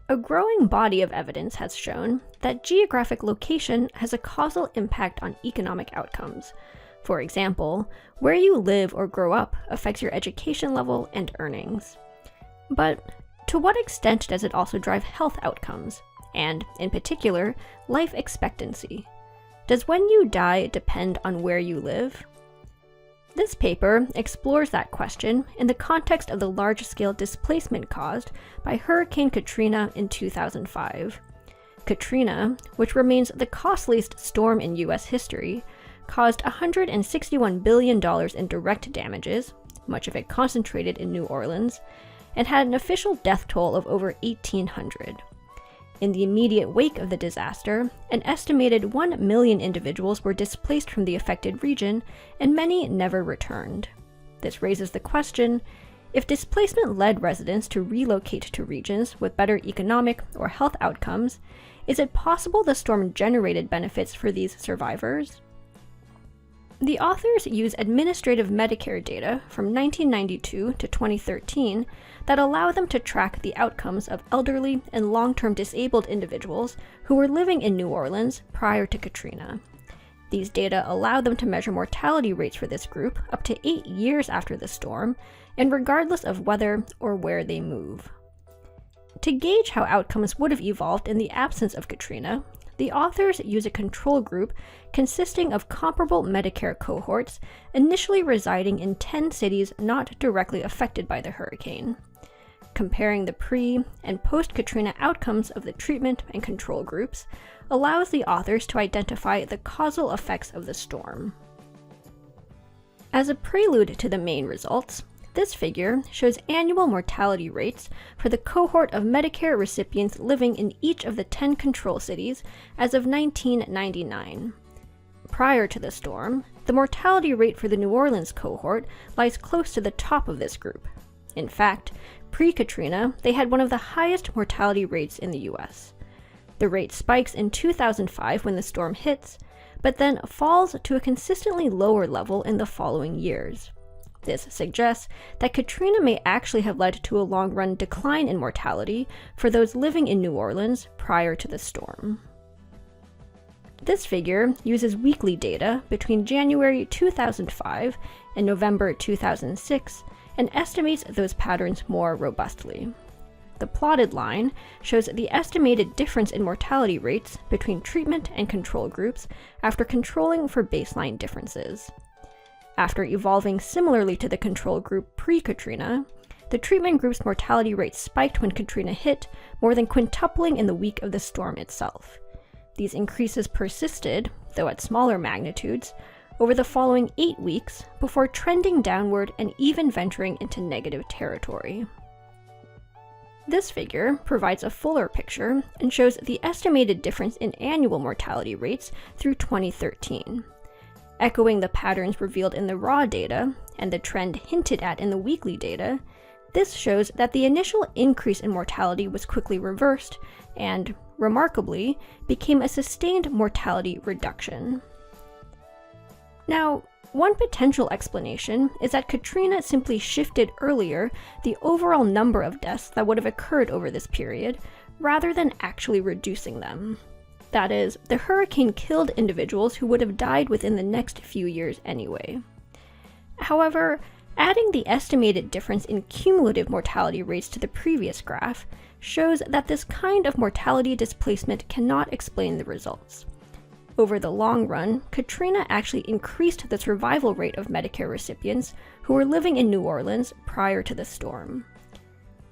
A growing body of evidence has shown that geographic location has a causal impact on economic outcomes. For example, where you live or grow up affects your education level and earnings. But to what extent does it also drive health outcomes, and, in particular, life expectancy? Does when you die depend on where you live? This paper explores that question in the context of the large-scale displacement caused by Hurricane Katrina in 2005. Katrina, which remains the costliest storm in U.S. history, caused $161 billion in direct damages, much of it concentrated in New Orleans, and had an official death toll of over 1,800. In the immediate wake of the disaster, an estimated 1 million individuals were displaced from the affected region, and many never returned. This raises the question, if displacement led residents to relocate to regions with better economic or health outcomes, is it possible the storm generated benefits for these survivors? The authors use administrative Medicare data from 1992 to 2013 that allow them to track the outcomes of elderly and long-term disabled individuals who were living in New Orleans prior to Katrina. These data allow them to measure mortality rates for this group up to 8 years after the storm, and regardless of whether or where they move. To gauge how outcomes would have evolved in the absence of Katrina, the authors use a control group consisting of comparable Medicare cohorts initially residing in 10 cities not directly affected by the hurricane. Comparing the pre- and post-Katrina outcomes of the treatment and control groups allows the authors to identify the causal effects of the storm. As a prelude to the main results, this figure shows annual mortality rates for the cohort of Medicare recipients living in each of the 10 control cities as of 1999. Prior to the storm, the mortality rate for the New Orleans cohort lies close to the top of this group. In fact, pre-Katrina, they had one of the highest mortality rates in the US. The rate spikes in 2005 when the storm hits, but then falls to a consistently lower level in the following years. This suggests that Katrina may actually have led to a long-run decline in mortality for those living in New Orleans prior to the storm. This figure uses weekly data between January 2005 and November 2006 and estimates those patterns more robustly. The plotted line shows the estimated difference in mortality rates between treatment and control groups after controlling for baseline differences. After evolving similarly to the control group pre-Katrina, the treatment group's mortality rate spiked when Katrina hit, more than quintupling in the week of the storm itself. These increases persisted, though at smaller magnitudes, over the following 8 weeks before trending downward and even venturing into negative territory. This figure provides a fuller picture and shows the estimated difference in annual mortality rates through 2013. Echoing the patterns revealed in the raw data, and the trend hinted at in the weekly data, this shows that the initial increase in mortality was quickly reversed, and, remarkably, became a sustained mortality reduction. Now, one potential explanation is that Katrina simply shifted earlier the overall number of deaths that would have occurred over this period, rather than actually reducing them. That is, the hurricane killed individuals who would have died within the next few years anyway. However, adding the estimated difference in cumulative mortality rates to the previous graph shows that this kind of mortality displacement cannot explain the results. Over the long run, Katrina actually increased the survival rate of Medicare recipients who were living in New Orleans prior to the storm.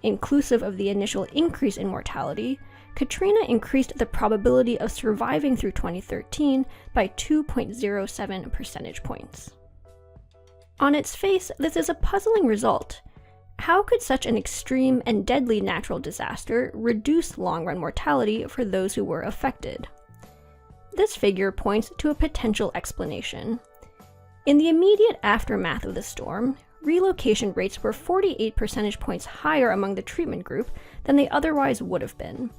Inclusive of the initial increase in mortality, Katrina increased the probability of surviving through 2013 by 2.07 percentage points. On its face, this is a puzzling result. How could such an extreme and deadly natural disaster reduce long-run mortality for those who were affected? This figure points to a potential explanation. In the immediate aftermath of the storm, relocation rates were 48 percentage points higher among the treatment group than they otherwise would have been.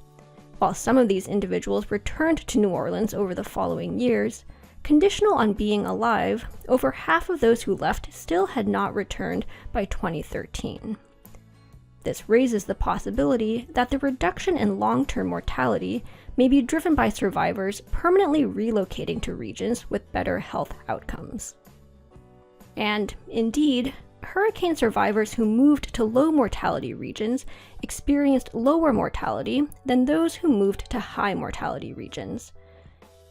While some of these individuals returned to New Orleans over the following years, conditional on being alive, over half of those who left still had not returned by 2013. This raises the possibility that the reduction in long-term mortality may be driven by survivors permanently relocating to regions with better health outcomes. And indeed, hurricane survivors who moved to low mortality regions experienced lower mortality than those who moved to high mortality regions.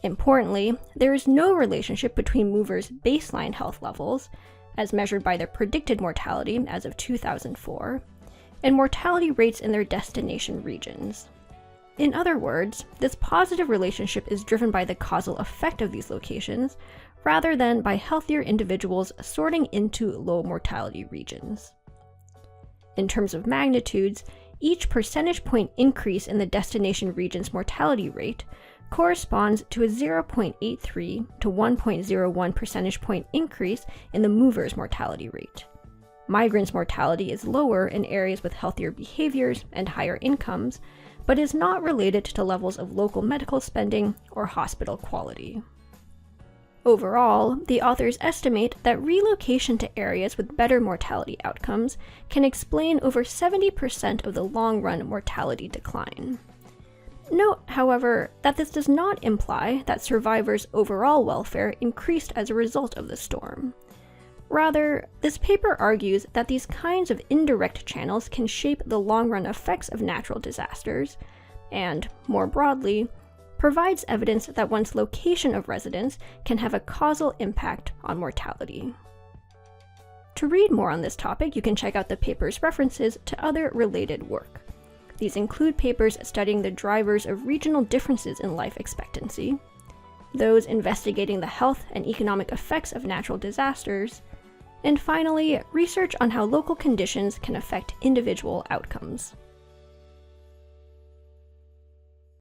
Importantly, there is no relationship between movers' baseline health levels, as measured by their predicted mortality as of 2004, and mortality rates in their destination regions. In other words, this positive relationship is driven by the causal effect of these locations, rather than by healthier individuals sorting into low mortality regions. In terms of magnitudes, each percentage point increase in the destination region's mortality rate corresponds to a 0.83 to 1.01 percentage point increase in the mover's mortality rate. Migrants' mortality is lower in areas with healthier behaviors and higher incomes, but is not related to levels of local medical spending or hospital quality. Overall, the authors estimate that relocation to areas with better mortality outcomes can explain over 70% of the long-run mortality decline. Note, however, that this does not imply that survivors' overall welfare increased as a result of the storm. Rather, this paper argues that these kinds of indirect channels can shape the long-run effects of natural disasters, and, more broadly, provides evidence that one's location of residence can have a causal impact on mortality. To read more on this topic, you can check out the paper's references to other related work. These include papers studying the drivers of regional differences in life expectancy, those investigating the health and economic effects of natural disasters, and finally, research on how local conditions can affect individual outcomes.